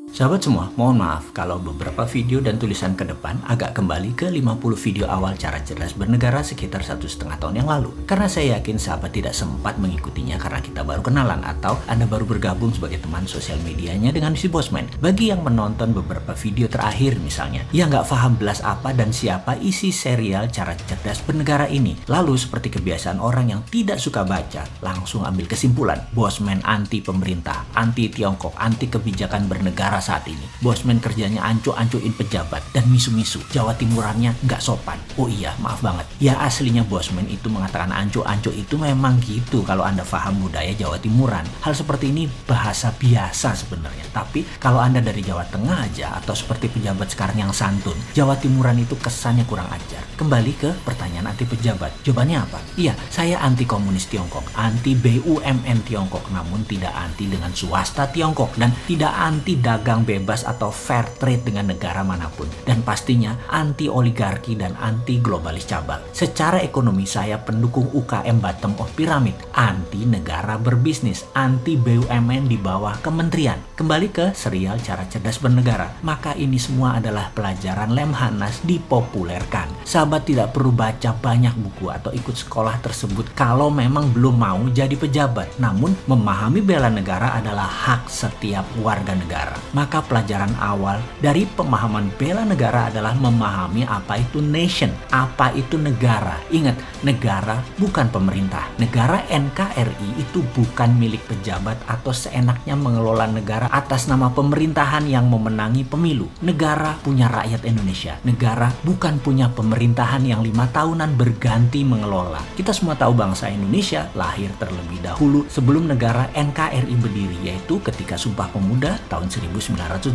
Sahabat semua, mohon maaf kalau beberapa video dan tulisan ke depan agak kembali ke 50 video awal cara cerdas bernegara sekitar 1,5 tahun yang lalu. Karena saya yakin sahabat tidak sempat mengikutinya karena kita baru kenalan atau Anda baru bergabung sebagai teman sosial medianya dengan si Bosman. Bagi yang menonton beberapa video terakhir misalnya, yang nggak paham belas apa dan siapa isi serial cara cerdas bernegara ini. Lalu seperti kebiasaan orang yang tidak suka baca, langsung ambil kesimpulan. Bosman anti pemerintah, anti Tiongkok, anti kebijakan bernegara saat ini. Bosman kerjanya ancu-ancuin pejabat dan misu-misu. Jawa Timurannya nggak sopan. Oh iya, maaf banget. Ya aslinya Bosman itu mengatakan ancu-ancu itu memang gitu kalau Anda paham budaya Jawa Timuran. Hal seperti ini bahasa biasa sebenarnya. Tapi kalau Anda dari Jawa Tengah aja atau seperti pejabat sekarang yang santun, Jawa Timuran itu kesannya kurang ajar. Kembali ke pertanyaan anti pejabat. Jawabannya apa? Iya, saya anti komunis Tiongkok, anti BUMN Tiongkok, namun tidak anti dengan swasta Tiongkok dan tidak anti dagang bebas atau fair trade dengan negara manapun, dan pastinya anti oligarki dan anti globalis cabang. Secara ekonomi saya pendukung UKM bottom of pyramid, anti negara berbisnis, anti BUMN di bawah kementerian. Kembali ke serial cara cerdas bernegara, maka ini semua adalah pelajaran Lemhanas dipopulerkan. Sahabat tidak perlu baca banyak buku atau ikut sekolah tersebut kalau memang belum mau jadi pejabat, namun memahami bela negara adalah hak setiap warga negara. Maka pelajaran awal dari pemahaman bela negara adalah memahami apa itu nation, apa itu negara. Ingat, negara bukan pemerintah. Negara NKRI itu bukan milik pejabat atau seenaknya mengelola negara atas nama pemerintahan yang memenangi pemilu. Negara punya rakyat Indonesia. Negara bukan punya pemerintahan yang 5 tahunan berganti mengelola. Kita semua tahu bangsa Indonesia lahir terlebih dahulu sebelum negara NKRI berdiri, yaitu ketika Sumpah Pemuda tahun 1928.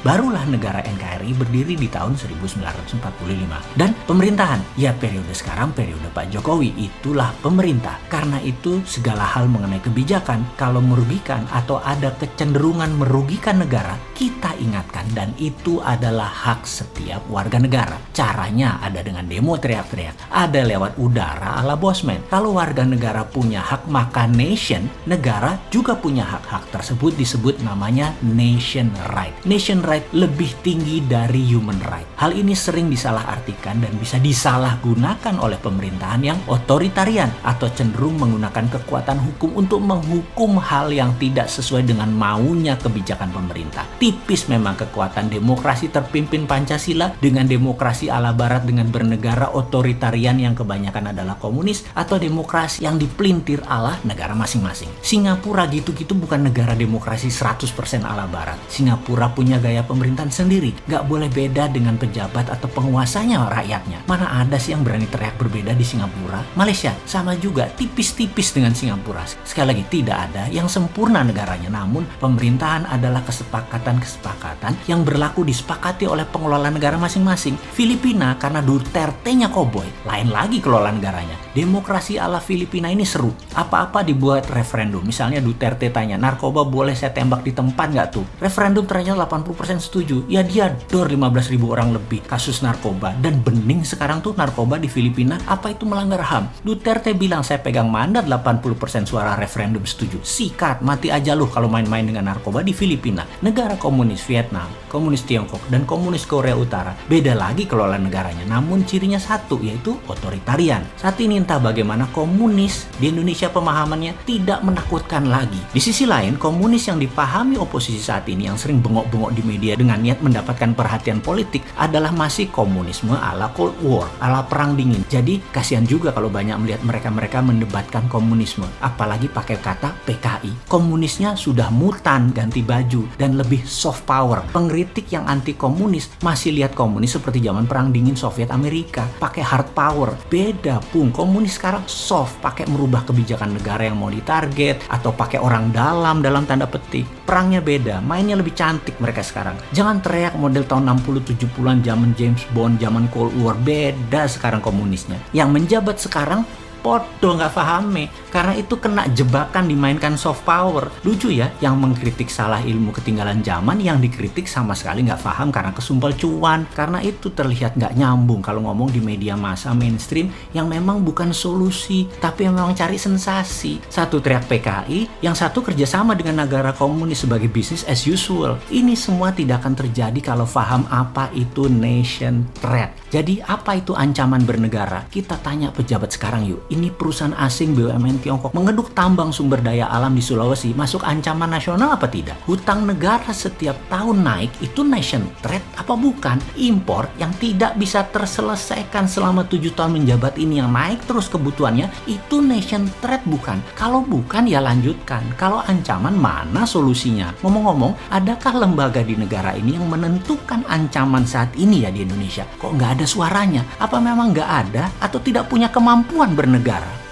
Barulah negara NKRI berdiri di tahun 1945. Dan pemerintahan, ya periode sekarang periode Pak Jokowi, itulah pemerintah. Karena itu segala hal mengenai kebijakan kalau merugikan atau ada kecenderungan merugikan negara, kita ingatkan, dan itu adalah hak setiap warga negara. Caranya ada dengan demo teriak-teriak, ada lewat udara ala Bosman. Kalau warga negara punya hak, maka nation, negara juga punya hak-hak tersebut disebut namanya nation right. Nation right lebih tinggi dari human right. Hal ini sering disalahartikan dan bisa disalahgunakan oleh pemerintahan yang otoritarian atau cenderung menggunakan kekuatan hukum untuk menghukum hal yang tidak sesuai dengan maunya kebijakan pemerintah. Tipis memang kekuatan demokrasi terpimpin Pancasila dengan demokrasi ala barat dengan bernegara otoritarian yang kebanyakan adalah komunis, atau demokrasi yang dipelintir ala negara masing-masing. Singapura gitu-gitu bukan negara demokrasi 100% ala barat. Singapura punya gaya pemerintahan sendiri, gak boleh beda dengan pejabat atau penguasanya rakyatnya. Mana ada sih yang berani teriak berbeda di Singapura? Malaysia sama juga, tipis-tipis dengan Singapura. Sekali lagi, tidak ada yang sempurna negaranya, namun pemerintahan adalah kesepakatan-kesepakatan yang berlaku disepakati oleh pengelola negara masing-masing. Filipina karena Duterte-nya koboi, lain lagi kelola negaranya. Demokrasi ala Filipina ini seru. Apa-apa dibuat referendum. Misalnya Duterte tanya, narkoba boleh saya tembak di tempat nggak tuh? Referendum ternyata 80% setuju. Ya dia dor 15.000 orang lebih kasus narkoba. Dan bening sekarang tuh narkoba di Filipina. Apa itu melanggar HAM? Duterte bilang saya pegang mandat 80% suara referendum setuju. Sikat, mati aja loh kalau main-main dengan narkoba di Filipina. Negara komunis Vietnam, komunis Tiongkok, dan komunis Korea Utara. Beda lagi kelola negaranya. Namun cirinya satu, yaitu otoritarian. Saat ini entah bagaimana komunis di Indonesia pemahamannya tidak menakutkan lagi. Di sisi lain, komunis yang dipahami oposisi saat ini yang sering bengok-bengok di media dengan niat mendapatkan perhatian politik adalah masih komunisme ala Cold War, ala Perang Dingin. Jadi kasihan juga kalau banyak melihat mereka-mereka mendebatkan komunisme, apalagi pakai kata PKI. Komunisnya sudah mutan, ganti baju, dan lebih soft power. Pengkritik yang anti komunis masih lihat komunis seperti zaman Perang Dingin Soviet Amerika, pakai hard power. Beda pun, komunis sekarang soft, pakai merubah kebijakan negara yang mau ditarget atau pakai orang dalam tanda petik. Perangnya beda, mainnya lebih cantik mereka sekarang. Jangan teriak model tahun 60-70-an zaman James Bond, zaman Cold War. Beda sekarang komunisnya. Yang menjabat sekarang Podo nggak pahame, karena itu kena jebakan dimainkan soft power. Lucu ya, yang mengkritik salah ilmu ketinggalan zaman, yang dikritik sama sekali nggak paham karena kesumpel cuan. Karena itu terlihat nggak nyambung kalau ngomong di media massa mainstream yang memang bukan solusi, tapi yang memang cari sensasi. Satu teriak PKI, yang satu kerjasama dengan negara komunis sebagai business as usual. Ini semua tidak akan terjadi kalau paham apa itu nation threat. Jadi apa itu ancaman bernegara? Kita tanya pejabat sekarang yuk. Ini perusahaan asing BUMN Tiongkok mengeduk tambang sumber daya alam di Sulawesi masuk ancaman nasional apa tidak? Hutang negara setiap tahun naik itu nation threat apa bukan? Impor yang tidak bisa terselesaikan selama 7 tahun menjabat ini yang naik terus kebutuhannya itu nation threat bukan? Kalau bukan ya lanjutkan. Kalau ancaman mana solusinya? Ngomong-ngomong, adakah lembaga di negara ini yang menentukan ancaman saat ini ya di Indonesia? Kok nggak ada suaranya? Apa memang nggak ada atau tidak punya kemampuan bernegara?